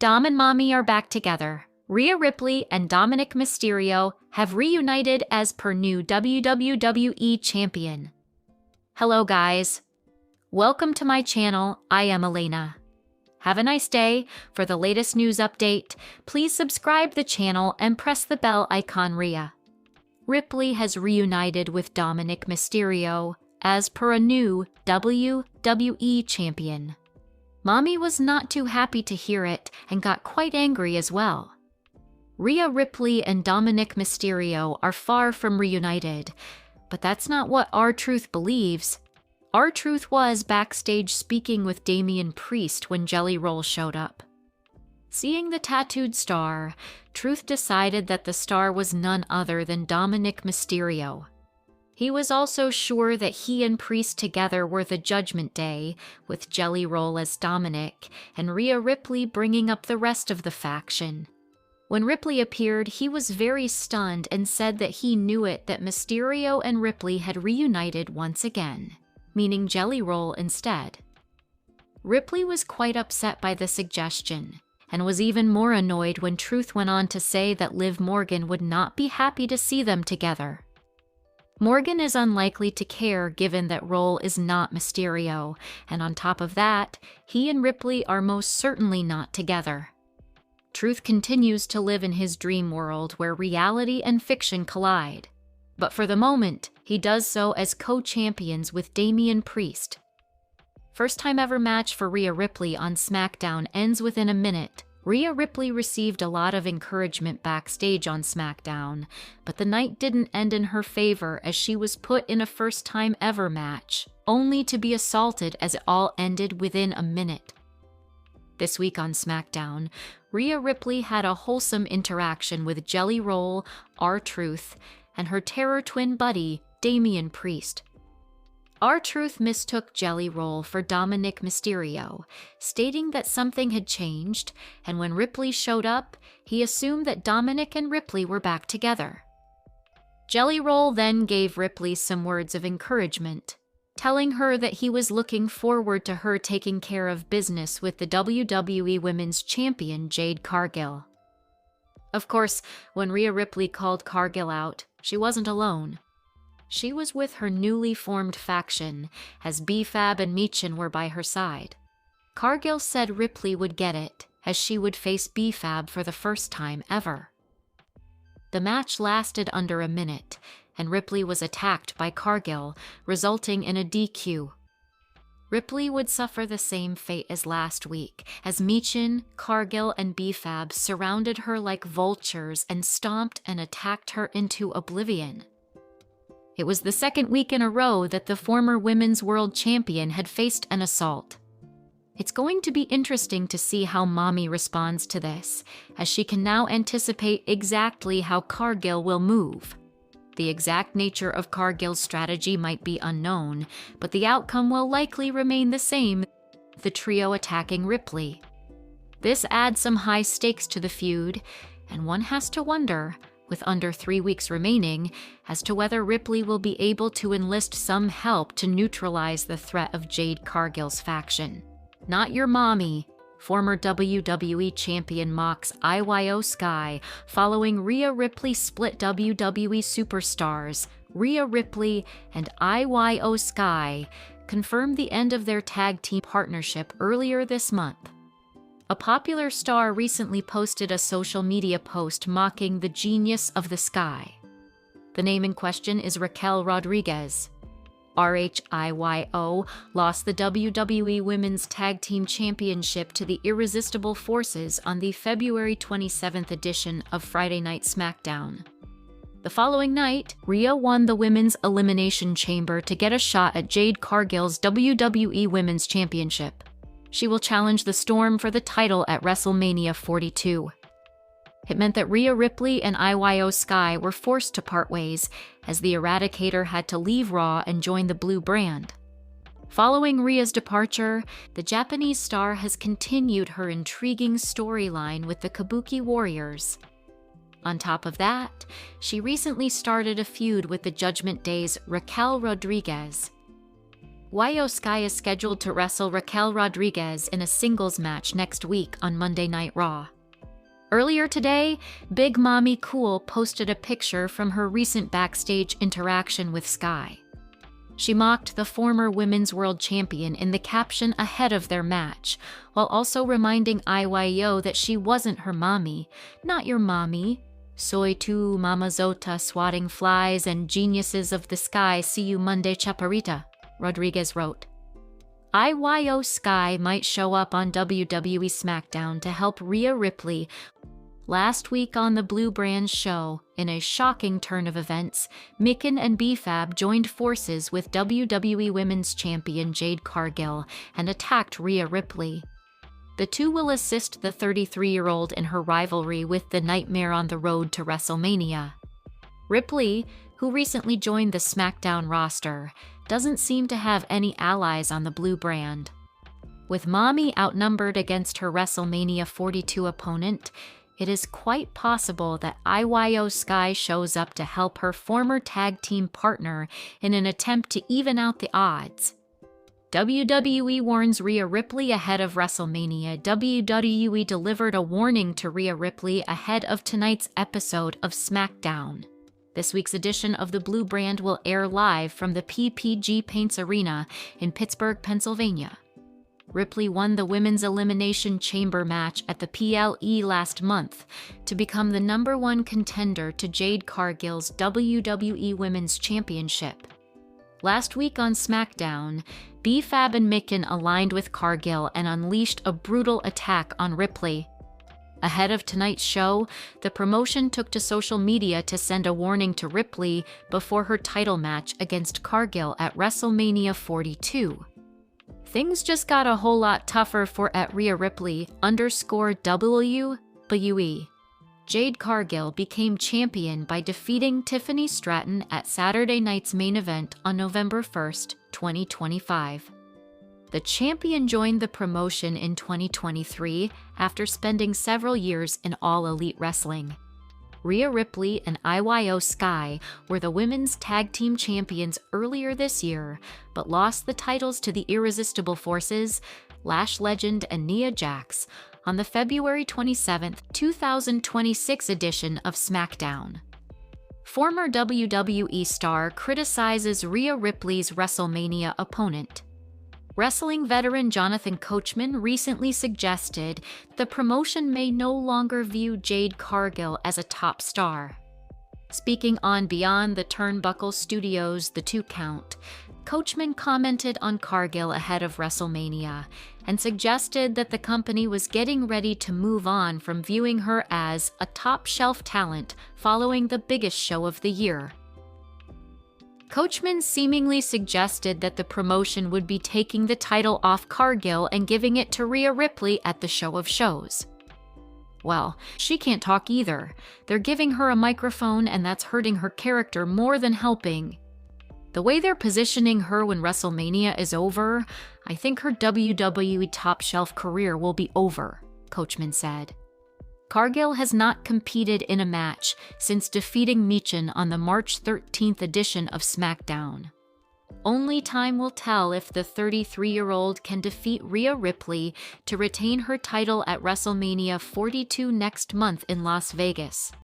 Dom and Mami are back together. Rhea Ripley and Dominik Mysterio have reunited as per new WWE champion. Hello guys. Welcome to my channel. I am Elena. Have a nice day. For the latest news update, please subscribe the channel and press the bell icon. Rhea Ripley has reunited with Dominik Mysterio as per a new WWE champion. Mami was not too happy to hear it and got quite angry as well. Rhea Ripley and Dominik Mysterio are far from reunited, but that's not what R-Truth believes. R-Truth was backstage speaking with Damian when Jelly Roll showed up. Seeing the tattooed star, Truth decided that the star was none other than Dominik Mysterio. He was also sure that he and Priest together were the Judgment Day, with Jelly Roll as Dominik, and Rhea Ripley bringing up the rest of the faction. When Ripley appeared, he was very stunned and said that he knew it that Mysterio and Ripley had reunited once again, meaning Jelly Roll instead. Ripley was quite upset by the suggestion, and was even more annoyed when Truth went on to say that Liv Morgan would not be happy to see them together. Morgan is unlikely to care given that Roll is not Mysterio, and on top of that, he and Ripley are most certainly not together. Truth continues to live in his dream world where reality and fiction collide, but for the moment, he does so as co-champions with Damian Priest. First time ever match for Rhea Ripley on SmackDown ends within a minute. Rhea Ripley received a lot of encouragement backstage on SmackDown, but the night didn't end in her favor as she was put in a first time ever match, only to be assaulted as it all ended within a minute. This week on SmackDown, Rhea Ripley had a wholesome interaction with Jelly Roll, R-Truth, and her terror twin buddy, Damian Priest. R-Truth mistook Jelly Roll for Dominik Mysterio, stating that something had changed, and when Ripley showed up, he assumed that Dominik and Ripley were back together. Jelly Roll then gave Ripley some words of encouragement, telling her that he was looking forward to her taking care of business with the WWE Women's Champion Jade Cargill. Of course, when Rhea Ripley called Cargill out, she wasn't alone. She was with her newly formed faction, as B-Fab and Michin were by her side. Cargill said Ripley would get it, as she would face B-Fab for the first time ever. The match lasted under a minute, and Ripley was attacked by Cargill, resulting in a DQ. Ripley would suffer the same fate as last week, as Michin, Cargill, and B-Fab surrounded her like vultures and stomped and attacked her into oblivion. It was the second week in a row that the former Women's World Champion had faced an assault. It's going to be interesting to see how Mami responds to this, as she can now anticipate exactly how Cargill will move. The exact nature of Cargill's strategy might be unknown, but the outcome will likely remain the same, the trio attacking Ripley. This adds some high stakes to the feud, and one has to wonder, with under 3 weeks remaining, as to whether Ripley will be able to enlist some help to neutralize the threat of Jade Cargill's faction. Not your mommy. Former WWE champion mocks IYO Sky following Rhea Ripley split WWE superstars. Rhea Ripley and IYO Sky confirmed the end of their tag team partnership earlier this month. A popular star recently posted a social media post mocking the genius of the Sky. The name in question is Raquel Rodriguez. RHIYO lost the WWE Women's Tag Team Championship to the Irresistible Forces on the February 27th edition of Friday Night SmackDown. The following night, Rhea won the Women's Elimination Chamber to get a shot at Jade Cargill's WWE Women's Championship. She will challenge the Storm for the title at WrestleMania 42. It meant that Rhea Ripley and IYO Sky were forced to part ways, as the Eradicator had to leave Raw and join the Blue brand. Following Rhea's departure, the Japanese star has continued her intriguing storyline with the Kabuki Warriors. On top of that, she recently started a feud with the Judgment Day's Raquel Rodriguez. Io Sky is scheduled to wrestle Raquel Rodriguez in a singles match next week on Monday Night Raw. Earlier today, Big Mami Cool posted a picture from her recent backstage interaction with Sky. She mocked the former Women's World Champion in the caption ahead of their match, while also reminding IYO that she wasn't her mommy. Not your mommy. Soy tu mamazota swatting flies and geniuses of the sky see you Monday chaparrita, Rodriguez wrote. IYO Sky might show up on WWE SmackDown to help Rhea Ripley. Last week on the Blue Brand show, in a shocking turn of events, Mikin and B-Fab joined forces with WWE Women's Champion Jade Cargill and attacked Rhea Ripley. The two will assist the 33-year-old in her rivalry with the Nightmare on the road to WrestleMania. Ripley, who recently joined the SmackDown roster, doesn't seem to have any allies on the Blue Brand. With Mami outnumbered against her WrestleMania 42 opponent, it is quite possible that IYO Sky shows up to help her former tag team partner in an attempt to even out the odds. WWE warns Rhea Ripley ahead of WrestleMania. WWE delivered a warning to Rhea Ripley ahead of tonight's episode of SmackDown. This week's edition of the Blue Brand will air live from the PPG Paints Arena in Pittsburgh, Pennsylvania. Ripley won the Women's Elimination Chamber match at the PLE last month to become the #1 contender to Jade Cargill's WWE Women's Championship. Last week on SmackDown, B-Fab and Mikin aligned with Cargill and unleashed a brutal attack on Ripley. Ahead of tonight's show, the promotion took to social media to send a warning to Ripley before her title match against Cargill at WrestleMania 42. Things just got a whole lot tougher for @Rhea Ripley _WWE. Jade Cargill became champion by defeating Tiffany Stratton at Saturday night's main event on November 1st, 2025. The champion joined the promotion in 2023 after spending several years in All Elite Wrestling. Rhea Ripley and IYO Sky were the women's tag team champions earlier this year, but lost the titles to the Irresistible Forces, Lash Legend and Nia Jax, on the February 27, 2026 edition of SmackDown. Former WWE star criticizes Rhea Ripley's WrestleMania opponent. Wrestling veteran Jonathan Coachman recently suggested the promotion may no longer view Jade Cargill as a top star. Speaking on Beyond the Turnbuckle Studios' The Two Count, Coachman commented on Cargill ahead of WrestleMania and suggested that the company was getting ready to move on from viewing her as a top-shelf talent following the biggest show of the year. Coachman seemingly suggested that the promotion would be taking the title off Cargill and giving it to Rhea Ripley at the show of shows. Well, she can't talk either. They're giving her a microphone and that's hurting her character more than helping. The way they're positioning her when WrestleMania is over, I think her WWE top-shelf career will be over, Coachman said. Cargill has not competed in a match since defeating Michin on the March 13th edition of SmackDown. Only time will tell if the 33-year-old can defeat Rhea Ripley to retain her title at WrestleMania 42 next month in Las Vegas.